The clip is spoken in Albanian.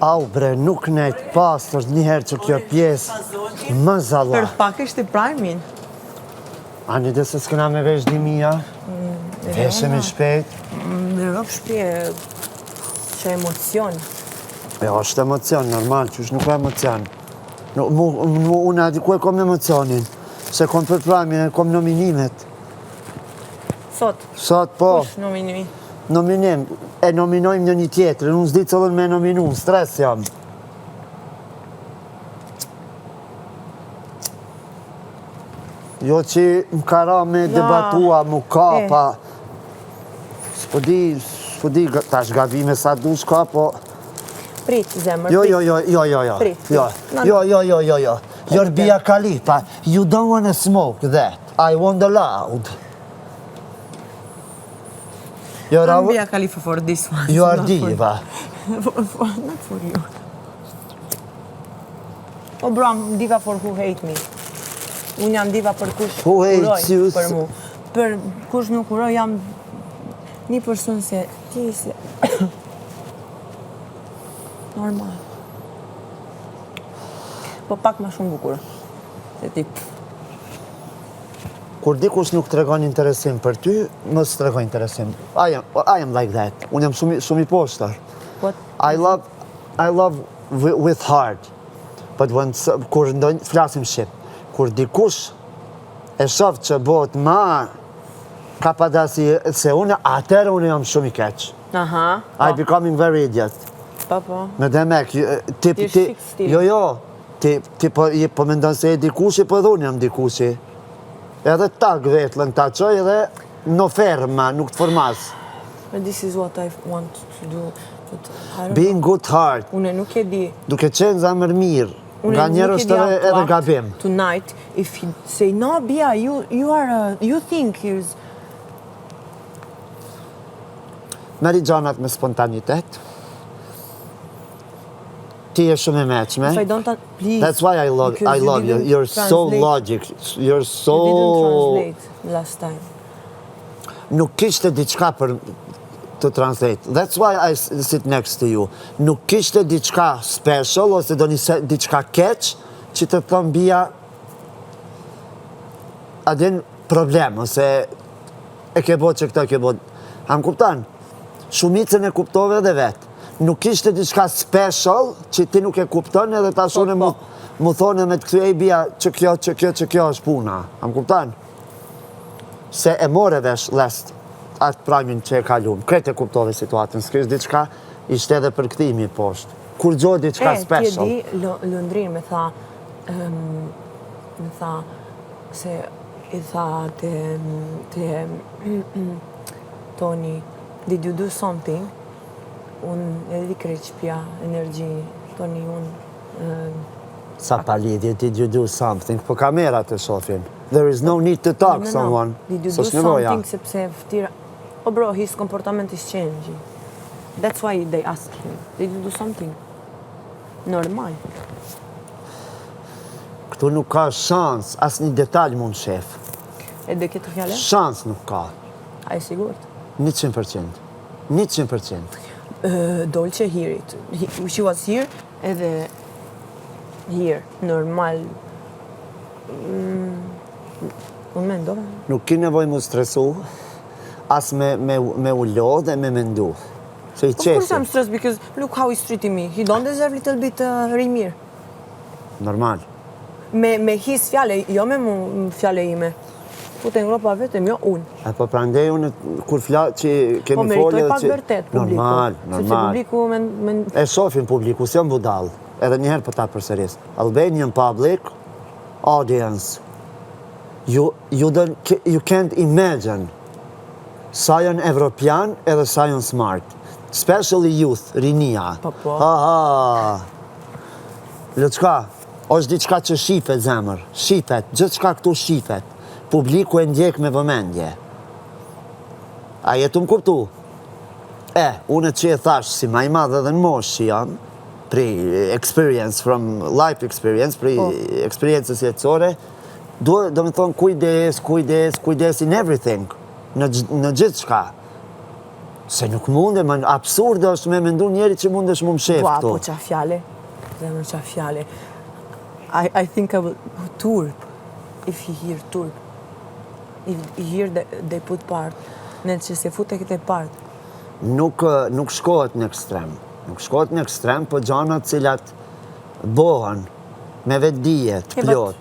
Au bre, nuk nejtë pasër njëherë që kjo pjesë më zalla. Për pak ishte primin. Ani dhe se s'këna me vesh 2.000, veshemi shpejt. Me rop shpje që emocion. Është emocion, normal, që është nuk e emocion. Unë adi ku e kom emocioni, se kom për primin e kom nominimet. Sot? Sot, po. Kush nominimi? Nominim, e nominojmë një tjetër, unë s'di cëllën me nominu, stres jam. Jo që më kara me debatua, më kapa. S'po di tash gabime sa du shka, po... Prit, zemër, Jo. Prit. Jo. Jorbia Khalifa, you don't wanna smoke that. I want the loud. Jorbia Khalifa for this one. You are diva. Not for you. O bram, diva for who hate me. Unë jam diva për kush Who hates you? Për mu. Për kush nuk uroj jam një person se ti se... Normal. Po pak ma shumë bukur. Se ti... Kur dikush nuk tregon interesim për ty, mos tregon interesim. I am like that. Unë jam shumë i poshtër. I love with heart. But kur flasim shqip, kur dikush e shoh që bëhet ma kapadasi se unë, atëherë unë jam shumë i keq. I becoming very idiot. Po. Me demek, ti po mendon se e dikushi, po edhe unë jam dikushi. Edhe tak vetën ta qoj edhe në ferma, nuk të formas. This is what I want to do. Being good heart. Unë nuk e di. Duke qenë zamër mirë. Nga njerë është edhe gabim. Tonight, if you say, no, Bia, you think here's... Meri gjanat me spontanitet. Ti e shumë e meqme. If I don't, please. That's why I love you. You're so logic. You're so... You didn't translate last time. Nuk kishte diçka për të translate. That's why I sit next to you. Nuk kishte diçka special, ose do një diçka keq, që të thëmë Bia, adin problem, ose e ke bo që këta ke bo. Am kuptan? Shumicën e kuptove dhe vetë. Nuk kishte diçka special, që ti nuk e kupton, edhe ta shune mu thonë me të këtu, ej Bia, që kjo është puna. Am kuptan? Se e more vesh lest atë pramin që e kalum. Kretë e kuptove situatën, s'krish diçka, ishte edhe për këtimi poshtë. Kur gjohë diçka special. Ti e di, Lundrin me tha, se i tha Toni, did you do something? Unë edhe kreq pja energji, Toni, Sa pa lidhje, did you do something? Po kamerat e shofin. There is no need to talk someone. Did you do something sepse ftira... Oh bro, his comportament is changing. That's why they ask him. Did you do something? Normal. Këtu nuk ka shans, as një detalj mund shef. E dhe këtë fjale? Shans nuk ka. A e sigurt? 100%. 100%. Dolce here it. She was here, edhe here. Normal. Unë me ndove. Nuk ki nevoj mu stresu, as me u lo dhe me mendu. Se i qesi. Of course I'm stressed because look how he's treating me. He don't deserve a little bit Rimir. Normal. Me his fjale, jo me mu fjale ime. Pute Europa vetëm, jo unë. E po prandej unë, kur që kemi folje... Po meritoj pak vërtet publiku. Normal. Sepse publiku E shofin publiku, si jam budal. Edhe njëherë për ta përsëris. Albanian public, audience, you can't imagine sa janë evropian edhe sa janë smart. Especially youth, rinia. Po. Lëçka, është diçka që shifet zemër. Shifet, gjithë qka këtu shifet. Publiku e ndjek me vëmendje. A jetu më kuptu? Unë që e thash si ma i madhe dhe në mosh që jam, pri experience, from life experience, pri experiences jetësore, do me thonë kujdes in everything, në gjithë shka. Se nuk munde, më absurde është me mendu njeri që mundesh mu më shef Po, këtu. po qa fjale. Zemër qa fjale. I think I will Turk. If he hear Turk. If he hear they put part. Në që se fut e këtë part. Nuk shkohet në ekstrem. Nuk shkohet në ekstrem, po gjanat cilat bohen me vetë dije, të plot.